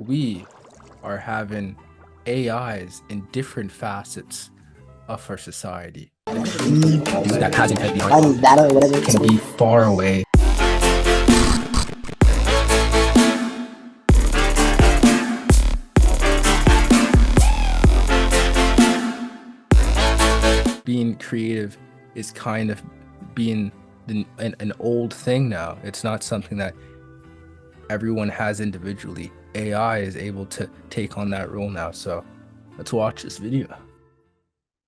we are having AIs in different facets of our society. The creativity that hasn't had behind data or whatever. can be far away. Being creative is kind of being an old thing now. It's not something that everyone has individually. AI is able to take on that role now. So let's watch this video.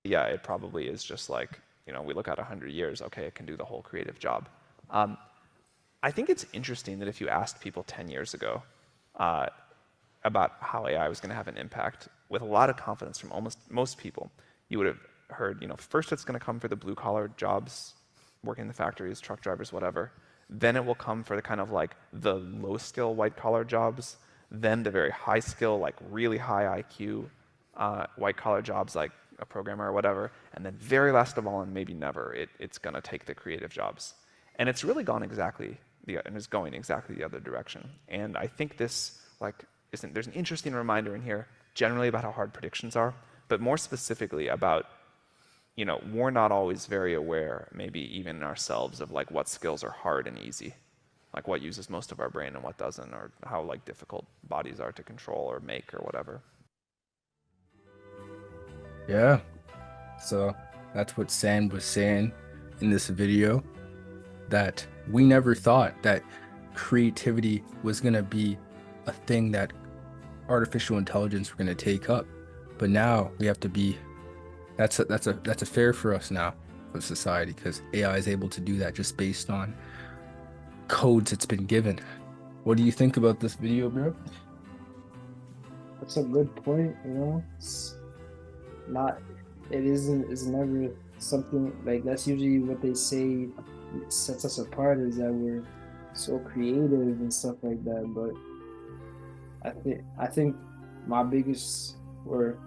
Yeah, it probably is just like, we look at 100 years, okay, it can do the whole creative job. I think it's interesting that if you asked people 10 years ago about how AI was going to have an impact, with a lot of confidence from almost most people, you would have heard, first it's going to come for the blue-collar jobs, working in the factories, truck drivers, whatever. Then it will come for the kind of like the low-skill white-collar jobs, then the very high-skill, like really high IQ white-collar jobs like a programmer or whatever, and then very last of all, and maybe never, it's going to take the creative jobs. And it's really gone and is going exactly the other direction. And I think this, there's an interesting reminder in here, generally about how hard predictions are, but more specifically about, we're not always very aware, maybe even ourselves, of like what skills are hard and easy, like what uses most of our brain and what doesn't, or how like difficult bodies are to control or make or whatever. Yeah, so that's what Sam was saying in this video, that we never thought that creativity was going to be a thing that artificial intelligence were going to take up. But now we have to be, that's a fair for us now, for society, because AI is able to do that just based on codes it's been given. What do you think about this video, bro? That's a good point, it's never something like that's usually what they say sets us apart, is that we're so creative and stuff like that. But I think my biggest, or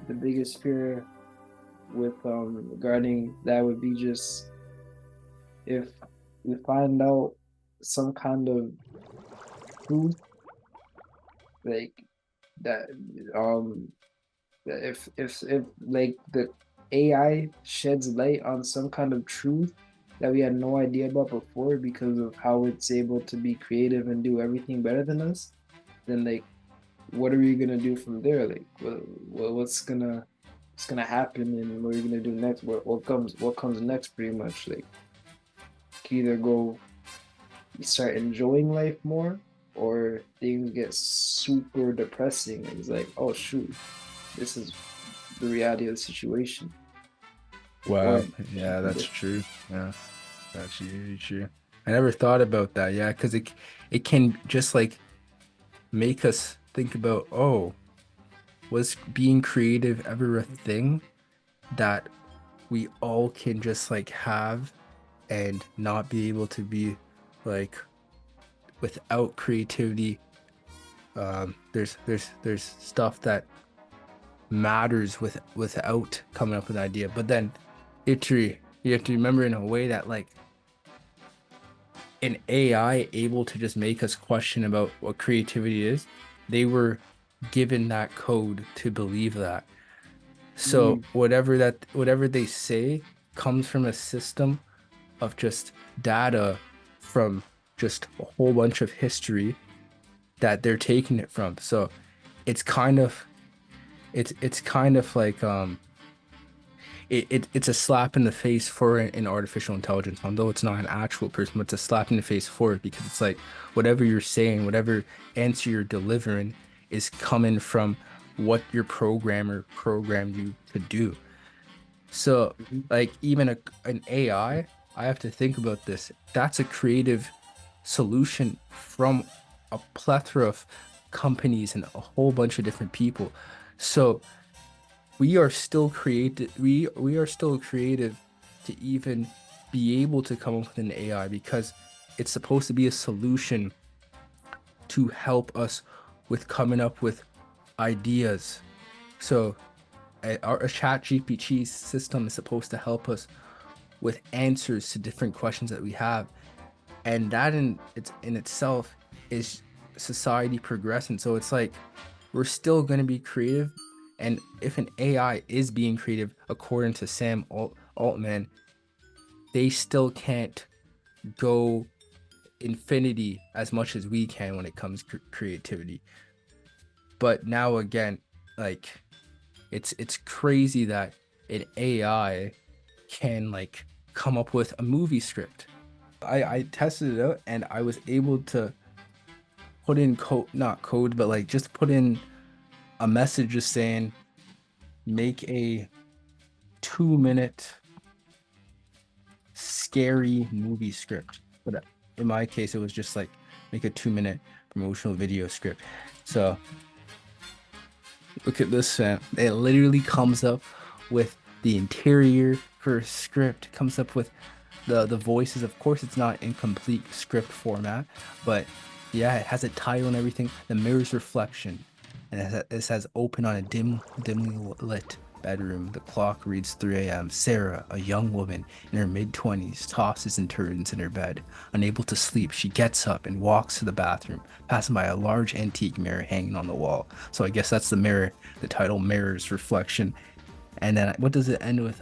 the biggest fear with regarding that would be just if we find out some kind of truth, like that if like the AI sheds light on some kind of truth that we had no idea about before because of how it's able to be creative and do everything better than us, then like what are we gonna do from there? Like what's gonna happen, and what are you gonna do next? What comes next, pretty much. Like you either go start enjoying life more, or things get super depressing and it's like, oh shoot, this is the reality of the situation. Wow, yeah, that's true. Yeah, that's really true. I never thought about that. Yeah, because it can just like make us think about, oh, was being creative ever a thing that we all can just like have and not be able to be like without creativity? There's stuff that matters without coming up with an idea. But then you have to remember in a way that like an AI able to just make us question about what creativity is, they were given that code to believe that. So whatever they say comes from a system of just data from just a whole bunch of history that they're taking it from. So it's kind of it's kind of like it's a slap in the face for an artificial intelligence, although it's not an actual person, but it's a slap in the face for it, because it's like whatever you're saying, whatever answer you're delivering is coming from what your programmer programmed you to do. So like even an AI, I have to think about this. That's a creative solution from a plethora of companies and a whole bunch of different people. So we are still creative. We are still creative to even be able to come up with an AI, because it's supposed to be a solution to help us with coming up with ideas. So our ChatGPT system is supposed to help us with answers to different questions that we have, and that in itself is society progressing. So it's like we're still going to be creative. And if an AI is being creative, according to Altman, they still can't go infinity as much as we can when it comes to creativity. But now again, like it's crazy that an AI can like come up with a movie script. I tested it out and I was able to put in code, not code, but like just put in a message just saying make a 2 minute scary movie script. But in my case, it was just like make a 2 minute promotional video script. So look at this, fam. It literally comes up with the interior for a script, comes up with the voices. Of course, it's not in complete script format, but yeah, it has a title and everything. The mirror's reflection, and it says open on a dimly lit bedroom. The clock reads 3 a.m. Sarah, a young woman in her mid-20s, tosses and turns in her bed. Unable to sleep, she gets up and walks to the bathroom, passing by a large antique mirror hanging on the wall. So I guess that's the mirror. The title mirrors reflection. And then what does it end with?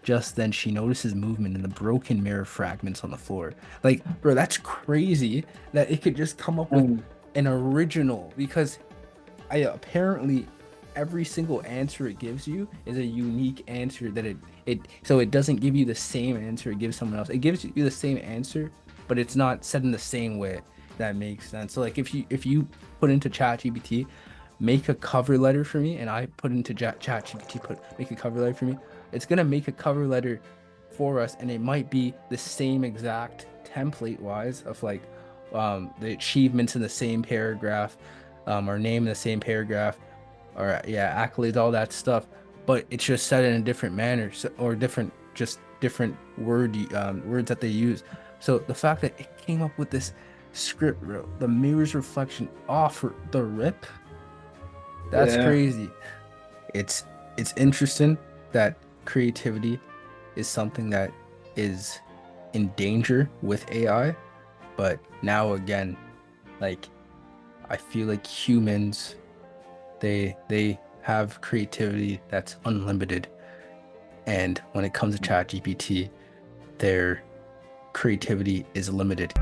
Just then she notices movement in the broken mirror fragments on the floor. Like, bro, that's crazy that it could just come up with an original, because I apparently every single answer it gives you is a unique answer that it doesn't give you the same answer it gives someone else. It gives you the same answer, but it's not said in the same way. That makes sense. So like if you put into ChatGPT, make a cover letter for me, and I put into ChatGPT, make a cover letter for me, it's gonna make a cover letter for us, and it might be the same exact template wise of like the achievements in the same paragraph, our name in the same paragraph, or yeah, accolades, all that stuff, but it's just said in a different manner, or different words that they use. So the fact that it came up with this script, bro, the mirror's reflection off the rip, that's Yeah. crazy. It's interesting that creativity is something that is in danger with AI, but now again, like I feel like humans, they have creativity that's unlimited, and when it comes to ChatGPT, their creativity is limited.